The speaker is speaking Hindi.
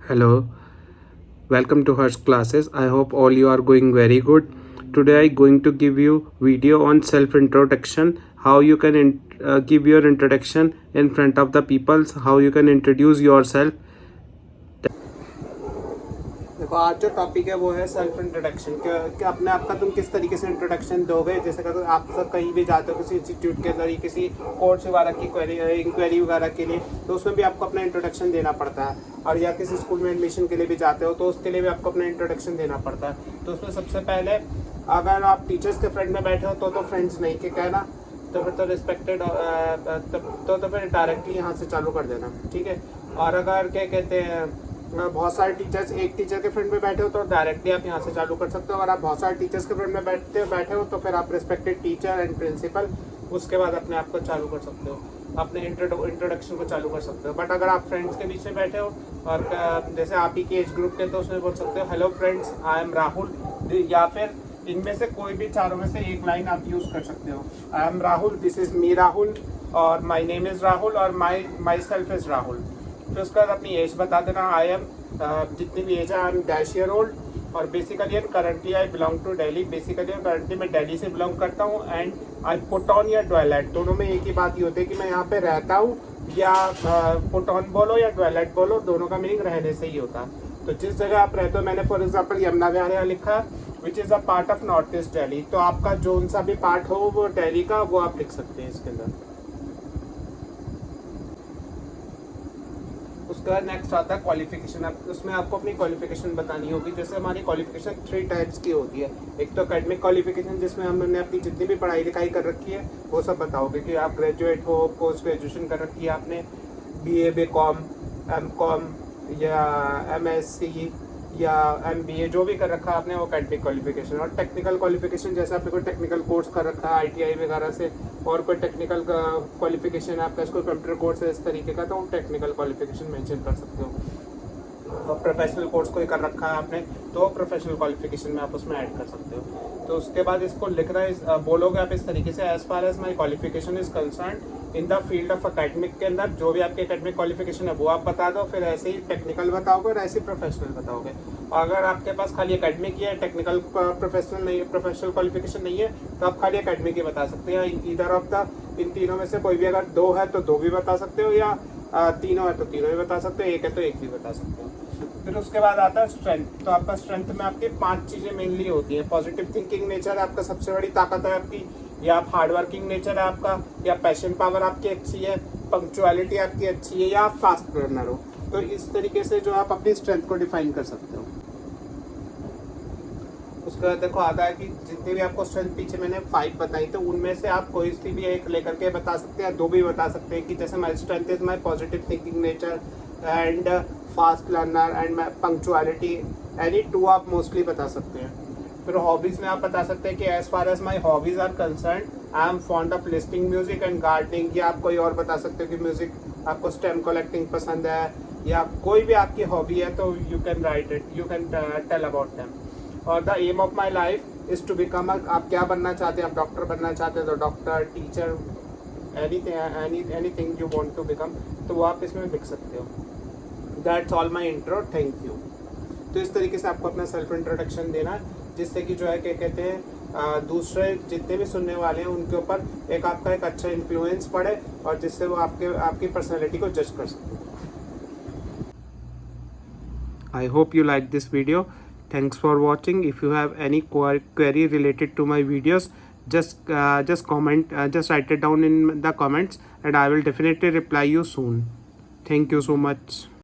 Hello, welcome to Harsh classes. I hope all you are going very good. Today I going to give you video on self introduction, how you can give your introduction in front of the peoples, how you can introduce yourself. देखो आज जो टॉपिक है वो है सेल्फ इंट्रोडक्शन कि अपने आप का तुम किस तरीके से इंट्रोडक्शन दोगे। जैसे कि आप सब कहीं भी जाते हो किसी इंस्टीट्यूट के अंदर, किसी कोर्स वगैरह की इंक्वायरी वगैरह के लिए, तो उसमें भी आपको अपना इंट्रोडक्शन देना पड़ता है। और या किसी स्कूल में एडमिशन के लिए भी जाते हो तो उसके लिए भी आपको अपना इंट्रोडक्शन देना पड़ता है। तो उसमें सबसे पहले अगर आप टीचर्स के फ्रेंड में बैठे हो तो फ्रेंड्स नहीं के कहना, तो फिर तो रिस्पेक्टेड तो फिर डायरेक्टली यहाँ से चालू कर देना, ठीक है। और अगर क्या कहते हैं बहुत सारे टीचर्स एक टीचर के फ्रेंड में बैठे हो तो डायरेक्टली आप यहाँ से चालू कर सकते हो। अगर आप बहुत सारे टीचर्स के फ्रेंड में बैठे हो तो फिर आप रिस्पेक्टेड टीचर एंड प्रिंसिपल, उसके बाद अपने आप को चालू कर सकते हो, अपने इंट्रोडक्शन को चालू कर सकते हो। बट अगर आप फ्रेंड्स के बीच में बैठे हो और जैसे आप ही के एज ग्रुप के, तो उसमें बोल सकते हो hello friends, I am Rahul, या फिर इनमें से कोई भी चारों में से एक लाइन आप यूज कर सकते हो। I am Rahul, this is me Rahul, और माई नेम इज राहुल, और माई सेल्फ इज राहुल। फिर उसके बाद अपनी एज बता देना, आई एम जितनी भी एज है, आई एम -year old, और basically and currently I belong to Delhi. Basically and currently मैं दिल्ली से बिलोंग करता हूँ। एंड आई पुट ऑन या ट्वेलाइट, दोनों में एक ही बात ये होती है कि मैं यहाँ पे रहता हूँ, या पुट ऑन बोलो या ट्वेलाइट बोलो, दोनों का मीनिंग रहने से ही होता है। तो जिस जगह आप रहते हो, मैंने फॉर एग्जाम्पल यमुना विहार यहाँ लिखा, which is a part of north east Delhi, तो आपका जो सा भी पार्ट हो वो दिल्ली का, वो आप लिख सकते हैं इसके अंदर। उसके बाद नेक्स्ट आता है क्वालिफिकेशन। उसमें आपको अपनी क्वालिफिकेशन बतानी होगी। जैसे हमारी क्वालिफिकेशन 3 टाइप्स की होती है। एक तो एकेडमिक क्वालिफिकेशन, जिसमें हमने अपनी जितनी भी पढ़ाई लिखाई कर रखी है वो सब बताओगे कि आप ग्रेजुएट हो, पोस्ट ग्रेजुएशन कर रखी है आपने, BA BCom MCom या MSc या MBA जो भी कर रखा है आपने, वो एकेडमिक क्वालिफिकेशन। और टेक्निकल क्वालिफिकेशन, जैसे आपने कोई टेक्निकल कोर्स कर रखा है ITI वगैरह से, और कोई टेक्निकल क्वालिफिकेशन है आपका, इसको कंप्यूटर कोर्स है इस तरीके का, तो टेक्निकल क्वालिफिकेशन मेंशन कर सकते हो। और प्रोफेशनल कोर्स कोई कर रखा है आपने, तो प्रोफेशनल क्वालिफिकेशन में आप उसमें ऐड कर सकते हो। तो उसके बाद इसको लिखना है, बोलोगे आप इस तरीके से, as far as my qualification is concern in the field of academic के अंदर जो भी आपके एकेडमिक क्वालिफिकेशन है वो आप बता दो, फिर ऐसे ही टेक्निकल बताओगे और ऐसे ही प्रोफेशनल बताओगे। और अगर आपके पास खाली एकेडमिक ही है, टेक्निकल प्रोफेशनल नहीं है, प्रोफेशनल क्वालिफिकेशन नहीं है, तो आप खाली एकेडमिक ही बता सकते हैं। इधर ऑफ द इन तीनों में से कोई भी, अगर 2 है तो 2 भी बता सकते हो, या तीनों है तो तीनों भी बता सकते हो, एक है तो एक भी बता सकते हो। फिर उसके बाद आता है स्ट्रेंथ। तो आपका स्ट्रेंथ में आपकी 5 चीजें मेनली होती हैं। पॉजिटिव थिंकिंग नेचर आपका सबसे बड़ी ताकत है आपकी, या आप हार्ड वर्किंग नेचर है आपका, या पैशन पावर आपकी अच्छी है, पंक्चुअलिटी आपकी अच्छी है, या आप फास्ट रनर हो। तो इस तरीके से जो आप अपनी स्ट्रेंथ को डिफाइन कर सकते हो। उसके बाद देखो आता है कि जितनी भी आपको स्ट्रेंथ पीछे मैंने 5 बताई, तो उनमें से आप कोई सी भी एक लेकर के बता सकते हैं, 2 भी बता सकते हैं। कि जैसे my strength is my positive thinking nature and fast learner and punctuality, any 2 आप मोस्टली बता सकते हैं। फिर हॉबीज में आप बता सकते हैं कि as far as my hobbies are concern, I am fond of listing music and gardening. या आप कोई और बता सकते हो कि म्यूजिक आपको स्टेम कलेक्टिंग पसंद है, या कोई भी आपकी हॉबी है, तो you can write it, you can tell about them. और the aim of my life is to become, आप क्या बनना चाहते हैं, आप डॉक्टर बनना चाहते हैं तो doctor, teacher, anything you want to become, तो वो आप इसमें लिख सकते हो। That's all my intro, thank you. तो इस तरीके से आपको अपना सेल्फ इंट्रोडक्शन देना है, जिससे कि जो है क्या कहते हैं दूसरे जितने भी सुनने वाले हैं उनके ऊपर एक आपका एक अच्छा इन्फ्लुएंस पड़े, और जिससे वो आपकी पर्सनैलिटी को जज कर सकें। I hope you like this video. Thanks for watching. If you have any query related to my videos, just comment, just write it down in the comments, and I will definitely reply you soon. Thank you so much.